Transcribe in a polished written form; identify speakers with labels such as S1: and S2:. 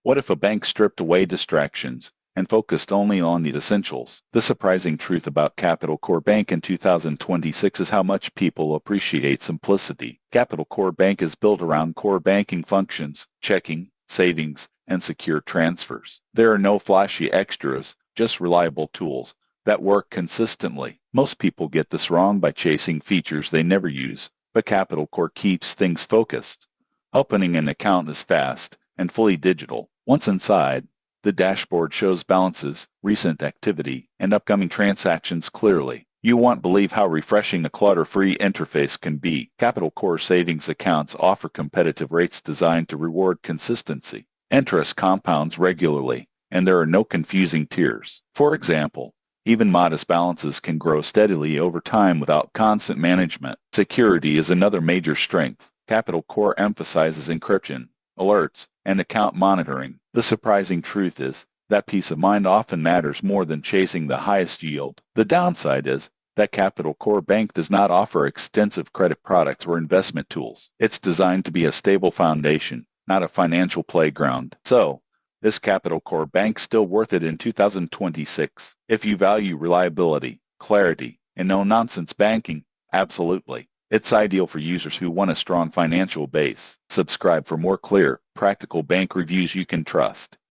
S1: What if a bank stripped away distractions and focused only on the essentials? The surprising truth about Capital Core Bank in 2026 is how much people appreciate simplicity. Capital Core Bank is built around core banking functions, checking, savings, and secure transfers. There are no flashy extras, just reliable tools that work consistently. Most people get this wrong by chasing features they never use, but Capital Core keeps things focused. Opening an account is fast and fully digital. Once inside, the dashboard shows balances, recent activity, and upcoming transactions clearly. You won't believe how refreshing a clutter-free interface can be. Capital Core savings accounts offer competitive rates designed to reward consistency. Interest compounds regularly, and there are no confusing tiers. For example, even modest balances can grow steadily over time without constant management. Security is another major strength. Capital Core emphasizes encryption, alerts, and account monitoring. The surprising truth is that peace of mind often matters more than chasing the highest yield. The downside is that Capital Core Bank does not offer extensive credit products or investment tools. It's designed to be a stable foundation, not a financial playground. So, is Capital Core Bank still worth it in 2026? If you value reliability, clarity, and no-nonsense banking, absolutely. It's ideal for users who want a strong financial base. Subscribe for more clear, practical bank reviews you can trust.